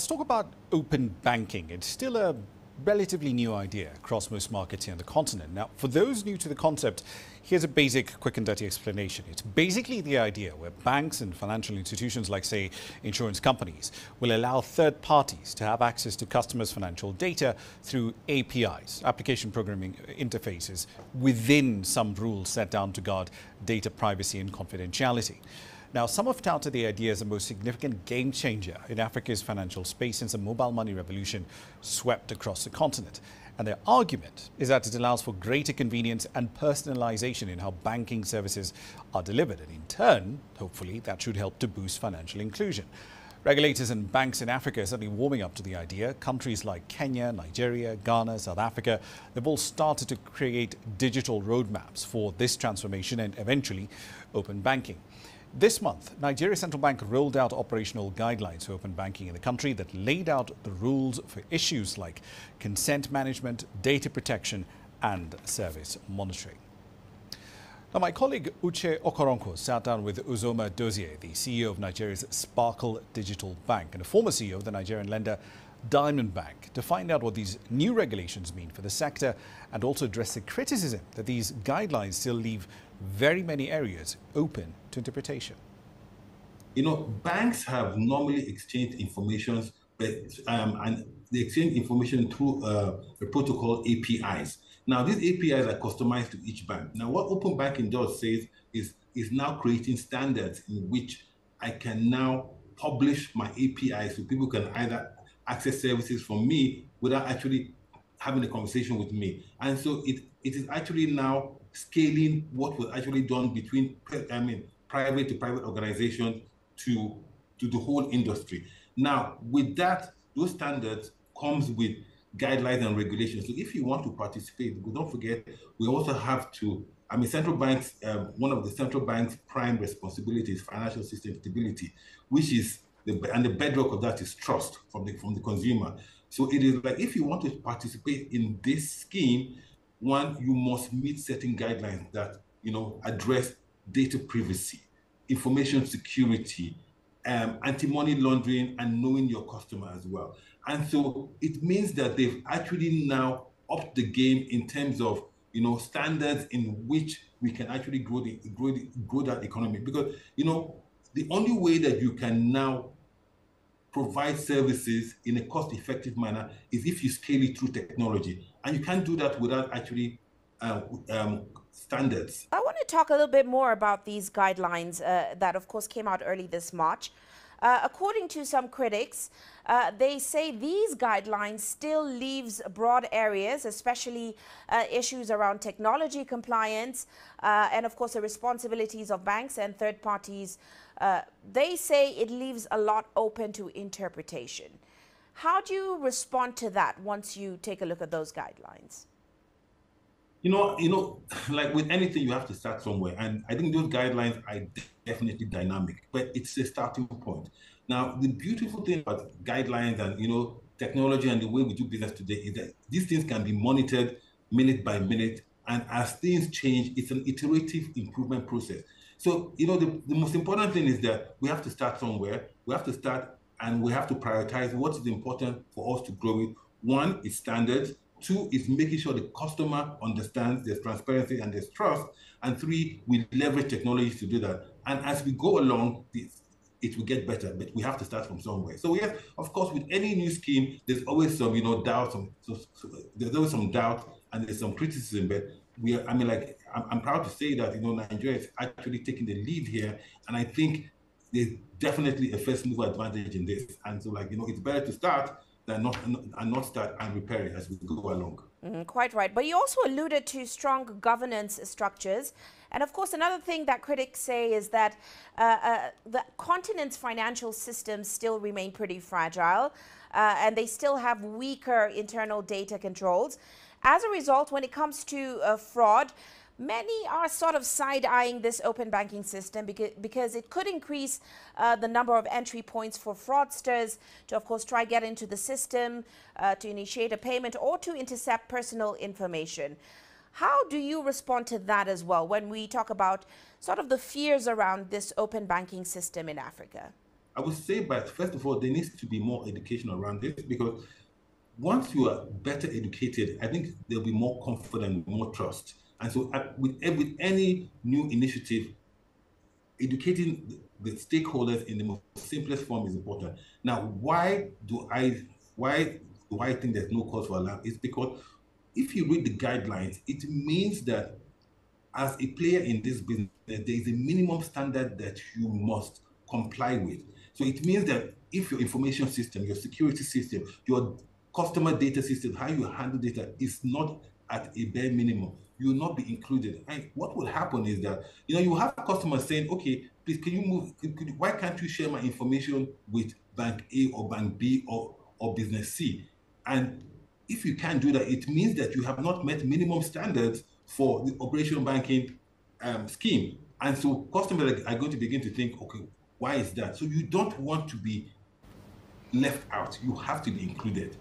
talk about open banking. It's still a relatively new idea across most markets here on the continent. Now, for those new to the concept, here's a basic, quick and dirty explanation. It's basically the idea where banks and financial institutions like, say, insurance companies will allow third parties to have access to customers' financial data through APIs, application programming interfaces, within some rules set down to guard data privacy and confidentiality. Now, some have touted the idea as the most significant game changer in Africa's financial space since the mobile money revolution swept across the continent. And their argument is that it allows for greater convenience and personalization in how banking services are delivered. And in turn, hopefully, that should help to boost financial inclusion. Regulators and banks in Africa are certainly warming up to the idea. Countries like Kenya, Nigeria, Ghana, South Africa, they've all started to create digital roadmaps for this transformation and eventually open banking. This month, Nigeria's central bank rolled out operational guidelines for open banking in the country that laid out the rules for issues like consent management, data protection and service monitoring. Now, my colleague Uche Okoronkwo sat down with Uzoma Dozie, the CEO of Nigeria's Sparkle Digital Bank and a former CEO of the Nigerian lender Diamond Bank, to find out what these new regulations mean for the sector and also address the criticism that these guidelines still leave very many areas open to interpretation. You know, banks have normally exchanged information, and they exchange information through a protocol APIs. Now, these APIs are customized to each bank. Now, what open banking does says is now creating standards in which I can now publish my APIs so people can either access services from me without actually having a conversation with me. And so it is actually now scaling what was actually done between private to private organizations to the whole industry. Now, with that, those standards comes with guidelines and regulations. So if you want to participate, don't forget, we also have to, central banks, one of the central bank's prime responsibilities is financial system stability, which is, and the bedrock of that is trust from the consumer. So it is like, if you want to participate in this scheme, one, you must meet certain guidelines that, address data privacy, information security, anti-money laundering, and knowing your customer as well. And so it means that they've actually now upped the game in terms of, standards in which we can actually grow that economy. Because, the only way that you can now provide services in a cost-effective manner is if you scale it through technology. And you can't do that without actually standards. I want to talk a little bit more about these guidelines that, of course, came out early this March. According to some critics, they say these guidelines still leaves broad areas, especially issues around technology compliance and, of course, the responsibilities of banks and third parties. They say it leaves a lot open to interpretation. How do you respond to that once you take a look at those guidelines? Like with anything, you have to start somewhere. And I think those guidelines are definitely dynamic, but it's a starting point. Now, the beautiful thing about guidelines and, technology and the way we do business today is that these things can be monitored minute by minute. And as things change, it's an iterative improvement process. So, the most important thing is that we have to start somewhere. We have to start and we have to prioritize what is important for us to grow it. One is standards. Two is making sure the customer understands there's transparency and there's trust. And three, we leverage technologies to do that. And as we go along, it will get better, but we have to start from somewhere. So yes, of course, with any new scheme, there's always some, doubt. There's always some doubt and there's some criticism. But I'm proud to say that, Nigeria is actually taking the lead here. And I think there's definitely a first mover advantage in this. And so it's better to start than not start and repair it as we go along. Quite right. But you also alluded to strong governance structures. And of course, another thing that critics say is that the continent's financial systems still remain pretty fragile and they still have weaker internal data controls. As a result, when it comes to fraud, many are sort of side-eyeing this open banking system because it could increase the number of entry points for fraudsters to, of course, try get into the system, to initiate a payment or to intercept personal information. How do you respond to that as well when we talk about sort of the fears around this open banking system in Africa? I would say, but first of all, there needs to be more education around this, because once you are better educated, I think there'll be more confidence, more trust. And so with any new initiative, educating the stakeholders in the most simplest form is important. Now, why do I think there's no cause for alarm? It's because if you read the guidelines, it means that as a player in this business, there is a minimum standard that you must comply with. So it means that if your information system, your security system, your customer data system, how you handle data is not at a bare minimum, you will not be included. And what will happen is that, you have customers saying, okay, please, can you move, why can't you share my information with bank A or bank B or business C? And if you can't do that, it means that you have not met minimum standards for the operational banking scheme. And so customers are going to begin to think, okay, why is that? So you don't want to be left out. You have to be included.